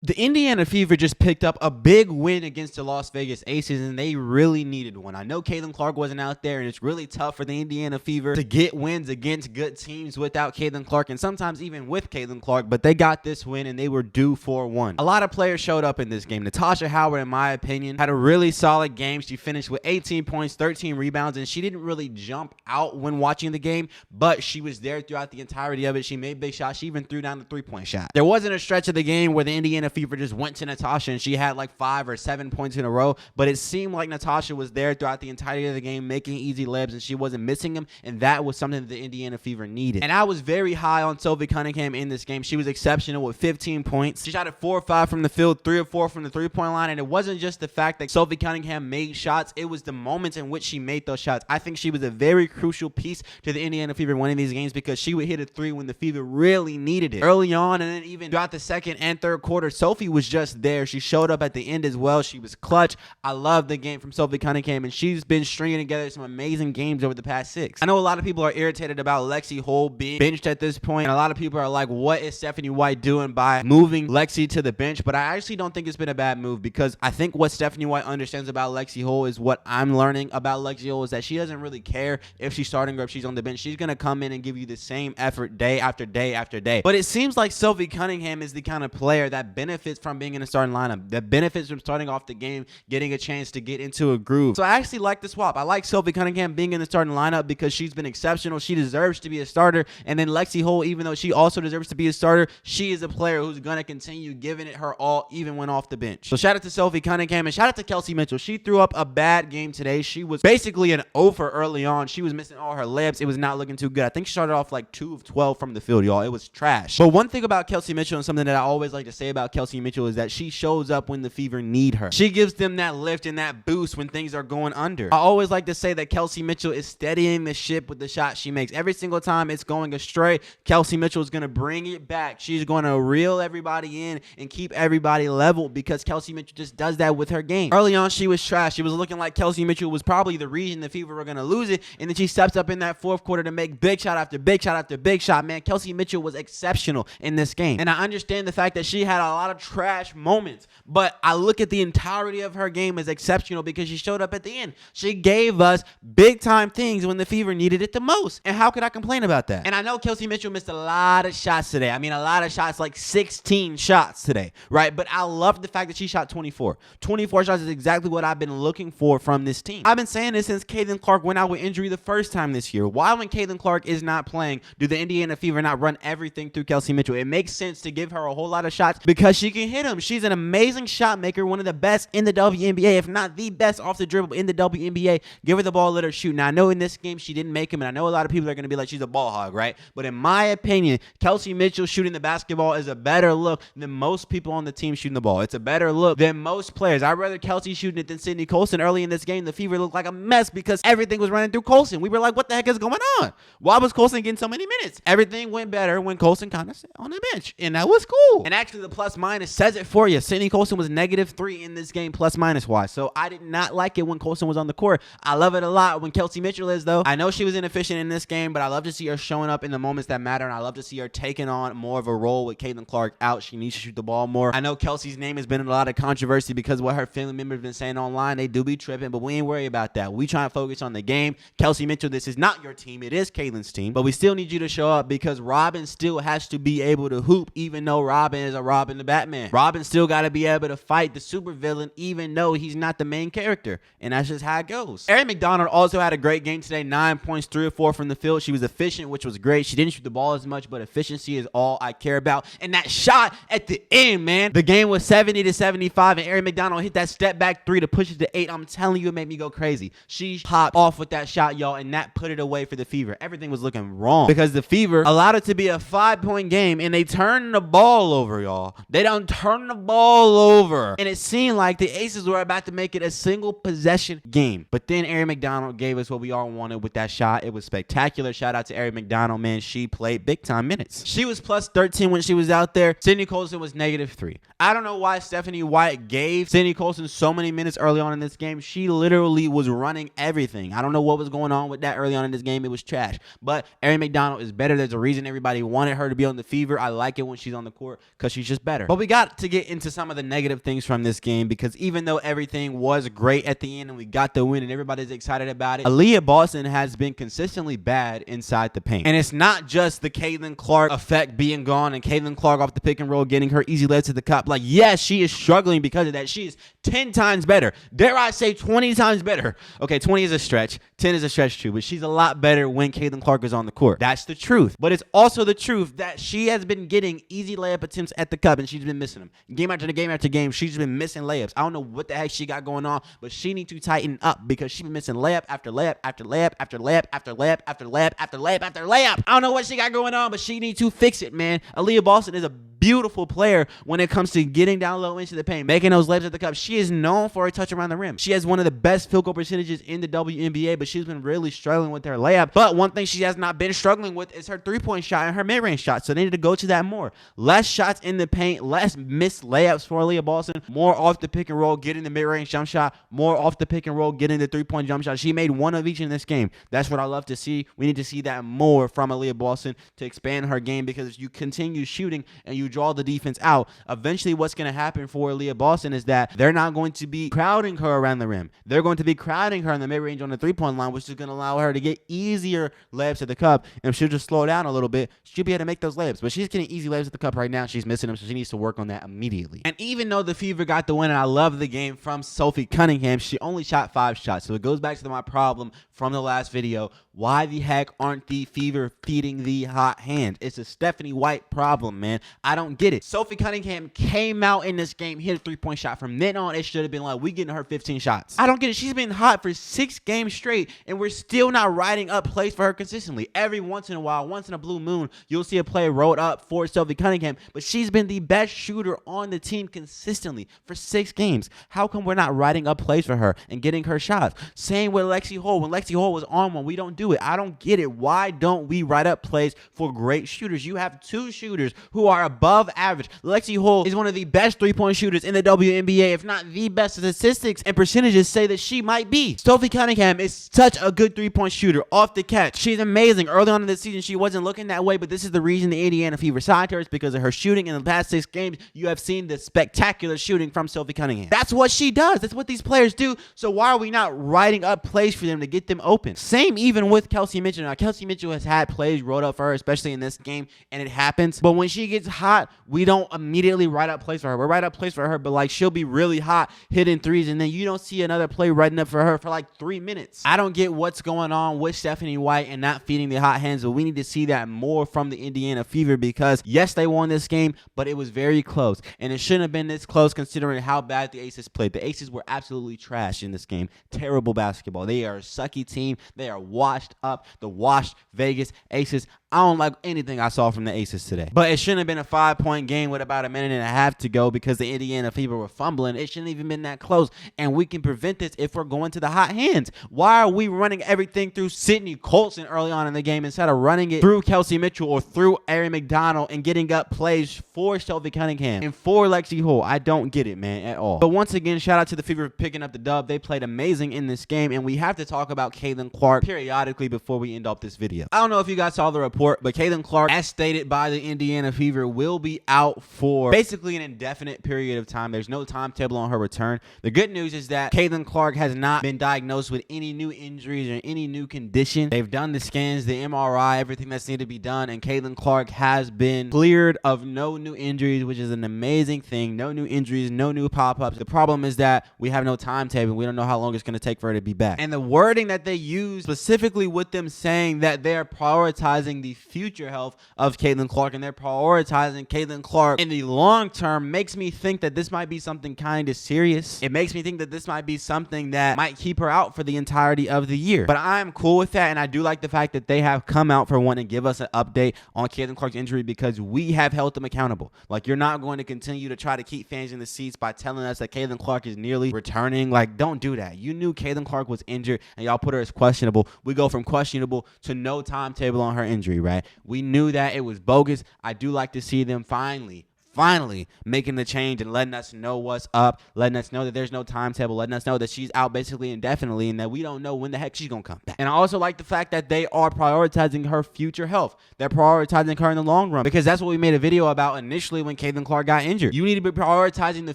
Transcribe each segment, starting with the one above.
The Indiana Fever just picked up a big win against the Las Vegas Aces, and they really needed one. I know Kaitlin Clark wasn't out there, and it's really tough for the Indiana Fever to get wins against good teams without Kaitlin Clark, and sometimes even with Kaitlin Clark, but they got this win, and they were due for one. A lot of players showed up in this game. Natasha Howard, in my opinion, had a really solid game. She finished with 18 points, 13 rebounds, and she didn't really jump out when watching the game, but she was there throughout the entirety of it. She made big shots. She even threw down the three-point shot. There wasn't a stretch of the game where the Indiana Fever just went to Natasha and she had like 5 or 7 points in a row, but it seemed like Natasha was there throughout the entirety of the game making easy layups, and she wasn't missing them, and that was something that the Indiana Fever needed. And I was very high on Sophie Cunningham in this game. She was exceptional with 15 points. She shot at 4 or 5 from the field, 3 or 4 from the three-point line, and it wasn't just the fact that Sophie Cunningham made shots, it was the moments in which she made those shots. I think she was a very crucial piece to the Indiana Fever winning these games because she would hit a 3 when the Fever really needed it. Early on, and then even throughout the second and third quarter, Sophie was just there. She showed up at the end as well. She was clutch. I love the game from Sophie Cunningham, and she's been stringing together some amazing games over the past 6. I know a lot of people are irritated about Lexi Hull being benched at this point, and a lot of people are like, what is Stephanie White doing by moving Lexi to the bench? But I actually don't think it's been a bad move, because I think what Stephanie White understands about Lexi Hull is what I'm learning about Lexi Hull is that she doesn't really care if she's starting or if she's on the bench. She's going to come in and give you the same effort day after day after day. But it seems like Sophie Cunningham is the kind of player that benefits from being in a starting lineup, that benefits from starting off the game, getting a chance to get into a groove. So I actually like the swap. I like Sophie Cunningham being in the starting lineup because she's been exceptional. She deserves to be a starter. And then Lexi Hull, even though she also deserves to be a starter, she is a player who's going to continue giving it her all even when off the bench. So shout out to Sophie Cunningham and shout out to Kelsey Mitchell. She threw up a bad game today. She was basically an over early on. She was missing all her layups. It was not looking too good. I think she started off like 2 of 12 from the field, y'all. It was trash. But one thing about Kelsey Mitchell, and something that I always like to say about Kelsey Mitchell, is that she shows up when the Fever need her. She gives them that lift and that boost when things are going under. I always like to say that Kelsey Mitchell is steadying the ship with the shots she makes. Every single time it's going astray, Kelsey Mitchell is going to bring it back. She's going to reel everybody in and keep everybody level because Kelsey Mitchell just does that with her game. Early on, she was trash. She was looking like Kelsey Mitchell was probably the reason the Fever were going to lose it, and then she steps up in that fourth quarter to make big shot after big shot after big shot. Man, Kelsey Mitchell was exceptional in this game, and I understand the fact that she had a lot of trash moments, but I look at the entirety of her game as exceptional because she showed up at the end. She gave us big time things when the Fever needed it the most, and how could I complain about that? And I know Kelsey Mitchell missed a lot of shots today. I mean, a lot of shots, like 16 shots today, right? But I love the fact that she shot 24. 24 shots is exactly what I've been looking for from this team. I've been saying this since Kaitlin Clark went out with injury the first time this year. Why, when Kaitlin Clark is not playing, do the Indiana Fever not run everything through Kelsey Mitchell? It makes sense to give her a whole lot of shots because she can hit them. She's an amazing shot maker, one of the best in the WNBA, if not the best off the dribble in the WNBA. Give her the ball, let her shoot. Now, I know in this game she didn't make him, and I know a lot of people are going to be like, she's a ball hog, right? But in my opinion, Kelsey Mitchell shooting the basketball is a better look than most people on the team shooting the ball. It's a better look than most players. I'd rather Kelsey shooting it than Sydney Colson. Early in this game, the Fever looked like a mess because everything was running through Colson. We were like, what the heck is going on? Why was Colson getting so many minutes? Everything went better when Colson kind of sat on the bench, and that was cool. And actually, the plus minus says it for you. Sydney Colson was -3 in this game, plus minus wise. So I did not like it when Colson was on the court. I love it a lot when Kelsey Mitchell is, though. I know she was inefficient in this game, but I love to see her showing up in the moments that matter, and I love to see her taking on more of a role with Kaitlin Clark out. She needs to shoot the ball more. I know Kelsey's name has been in a lot of controversy because of what her family members have been saying online. They do be tripping, but we ain't worried about that. We try to focus on the game. Kelsey Mitchell, this is not your team. It is Kaitlin's team, but we still need you to show up because Robin still has to be able to hoop, even though Robin is a Robin the Batman. Robin still got to be able to fight the supervillain, even though he's not the main character, and that's just how it goes. Erin McDonald also had a great game today. 9 points, 3 or 4 from the field. She was efficient, which was great. She didn't shoot the ball as much, but efficiency is all I care about. And that shot at the end, man. The game was 70-75, and Erin McDonald hit that step back 3 to push it to 8. I'm telling you, it made me go crazy. She popped off with that shot, y'all, and that put it away for the Fever. Everything was looking wrong because the Fever allowed it to be a 5-point game, and they turned the ball over, y'all. They don't turn the ball over. And it seemed like the Aces were about to make it a single possession game. But then Erin McDonald gave us what we all wanted with that shot. It was spectacular. Shout out to Erin McDonald, man. She played big time minutes. She was plus 13 when she was out there. Sydney Colson was -3. I don't know why Stephanie White gave Sydney Colson so many minutes early on in this game. She literally was running everything. I don't know what was going on with that early on in this game. It was trash. But Erin McDonald is better. There's a reason everybody wanted her to be on the Fever. I like it when she's on the court because she's just better. But we got to get into some of the negative things from this game because even though everything was great at the end and we got the win and everybody's excited about it, Aaliyah Boston has been consistently bad inside the paint. And it's not just the Kaitlin Clark effect being gone and Kaitlin Clark off the pick and roll getting her easy legs to the cup. Like, yes, she is struggling because of that. She is 10 times better. Dare I say 20 times better. Okay, 20 is a stretch. 10 is a stretch too, but she's a lot better when Kaitlin Clark is on the court. That's the truth. But it's also the truth that she has been getting easy layup attempts at the cup and she's been missing them. Game after game after game, she's been missing layups. I don't know what the heck she got going on, but she needs to tighten up because she's been missing layup after layup after layup after layup after layup after layup after layup after layup. I don't know what she got going on, but she needs to fix it, man. Aaliyah Boston is a beautiful player when it comes to getting down low into the paint, making those layups at the cup. She is known for a touch around the rim. She has one of the best field goal percentages in the WNBA, but she's been really struggling with her layup. But one thing she has not been struggling with is her three-point shot and her mid-range shot, so they need to go to that more. Less shots in the paint, less missed layups for Aaliyah Boston, more off the pick and roll, getting the mid-range jump shot, more off the pick and roll, getting the three-point jump shot. She made one of each in this game. That's what I love to see. We need to see that more from Aaliyah Boston to expand her game because if you continue shooting and you draw the defense out, eventually what's going to happen for Aaliyah Boston is that they're not going to be crowding her around the rim. They're going to be crowding her in the mid-range on the three-point line, which is going to allow her to get easier layups at the cup. And if she'll just slow down a little bit, she'll be able to make those layups. But she's getting easy layups at the cup right now. She's missing them, so she needs to work on that immediately. And even though the Fever got the win, and I love the game from Sophie Cunningham, she only shot 5 shots. So it goes back to my problem from the last video. Why the heck aren't the Fever feeding the hot hand? It's a Stephanie White problem, man. I don't get it. Sophie Cunningham came out in this game, hit a three-point shot. From then on, it should have been like, we getting her 15 shots. I don't get it. She's been hot for 6 games straight, and we're still not riding up plays for her consistently. Every once in a while, once in a blue moon, you'll see a play rolled up for Sophie Cunningham, but she's been the best shooter on the team consistently for 6 games. How come we're not riding up plays for her and getting her shots? Same with Lexi Hall. When Lexi Hall was on one, we don't do it. I don't get it. Why don't we ride up plays for great shooters? You have 2 shooters who are above average. Lexi Hall is one of the best three-point shooters in the WNBA, if not the best. Statistics and percentages say that she might be. Sophie Cunningham is such a good three-point shooter off the catch. She's amazing. Early on in the season, she wasn't looking that way, but this is the reason the Indiana Fever signed her. It's because of her shooting. In the past 6 games, you have seen the spectacular shooting from Sophie Cunningham. That's what she does. That's what these players do. So why are we not writing up plays for them to get them open? Same even with Kelsey Mitchell. Now, Kelsey Mitchell has had plays rolled up for her, especially in this game, and it happens. But when she gets hot, we don't immediately write up plays for her. We write up plays for her, but like she'll be really hot, hitting threes, and then you don't see another play writing up for her for like 3 minutes. I don't get what's going on with Stephanie White and not feeding the hot hands, but we need to see that more from the Indiana Fever because, yes, they won this game, but it was very close, and it shouldn't have been this close considering how bad the ACES played. The ACES were absolutely trash in this game. Terrible basketball. They are a sucky team. They are washed up. The washed Vegas ACES. I don't like anything I saw from the ACES today. But it shouldn't have been a 5-point game with about a minute and a half to go because the Indiana Fever were fumbling. It shouldn't even been that close. And we can prevent this if we're going to the hot hands. Why are we running everything through Sydney Colson early on in the game instead of running it through Kelsey Mitchell or through Erin McDonald and getting up plays for Sophie Cunningham and for Lexi Hall? I don't get it, man, at all. But once again, shout out to the Fever for picking up the dub. They played amazing in this game, and we have to talk about Kaitlin Clark periodically before we end up this video. I don't know if you guys saw the report, but Kaitlin Clark, as stated by the Indiana Fever, will be out for basically an indefinite period of time. There's no timetable on her return. The good news is that Kaitlin Clark has not been diagnosed with any new injuries or any new condition. They've done the scans, the MRI, everything that's needed to be done, and Kaitlin Clark has been cleared of no new injuries, which is an amazing thing. No new injuries, no new pop-ups. The problem is that we have no timetable. We don't know how long it's going to take for her to be back. And the wording that they use specifically with them saying that they're prioritizing the future health of Kaitlin Clark and they're prioritizing Kaitlin Clark in the long term makes me think that this might be something kind of serious. It makes me think that this might be something that might keep her out for the entirety of the year. But I'm cool with that, and I do like the fact that they have come out for one and give us an update on Kaitlin Clark's injury because we have held them accountable. Like, you're not going to continue to try to keep fans in the seats by telling us that Kaitlin Clark is nearly returning. Like, don't do that. You knew Kaitlin Clark was injured and y'all put her as questionable. We go from questionable to no timetable on her injury, right? We knew that it was bogus. I do like to see them finally finally making the change and letting us know what's up, letting us know that there's no timetable, letting us know that she's out basically indefinitely and that we don't know when the heck she's going to come back. And I also like the fact that they are prioritizing her future health. They're prioritizing her in the long run, because that's what we made a video about initially when Kaitlin Clark got injured. You need to be prioritizing the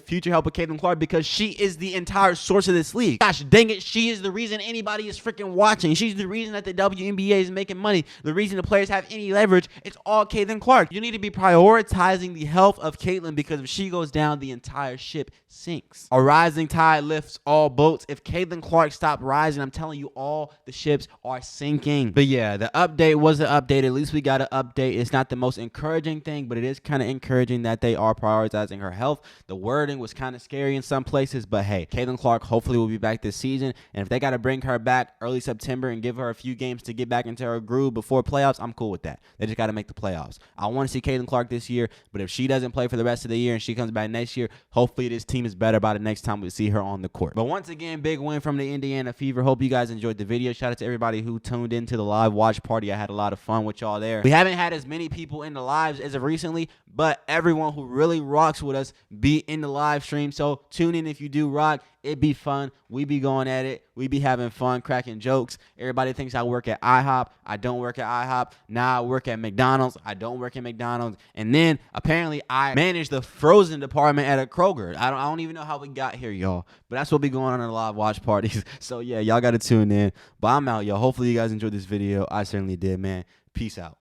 future health of Kaitlin Clark, because she is the entire source of this league. Gosh dang it, she is the reason anybody is freaking watching. She's the reason that the WNBA is making money. The reason the players have any leverage. It's all Kaitlin Clark. You need to be prioritizing the health of Kaitlin, because if she goes down, the entire ship sinks. A rising tide lifts all boats. If Kaitlin Clark stopped rising, I'm telling you, all the ships are sinking. But yeah, the update was an update. At least we got an update. It's not the most encouraging thing, but it is kind of encouraging that they are prioritizing her health. The wording was kind of scary in some places, but hey, Kaitlin Clark hopefully will be back this season. And if they got to bring her back early September and give her a few games to get back into her groove before playoffs, I'm cool with that. They just got to make the playoffs. I want to see Kaitlin Clark this year, but if she doesn't play for the rest of the year and she comes back next year, hopefully this team is better by the next time we see her on the court. But once again, big win from the Indiana Fever. Hope you guys enjoyed the video. Shout out to everybody who tuned into the live watch party. I had a lot of fun with y'all there. We haven't had as many people in the lives as of recently, but everyone who really rocks with us be in the live stream. So tune in if you do rock. It be fun. We be going at it. We be having fun, cracking jokes. Everybody thinks I work at IHOP. I don't work at IHOP. Now I work at McDonald's. I don't work at McDonald's. And then apparently I manage the frozen department at a Kroger. I don't even know how we got here, y'all. But that's what be going on in the live watch parties. So yeah, y'all got to tune in. But I'm out, y'all. Hopefully you guys enjoyed this video. I certainly did, man. Peace out.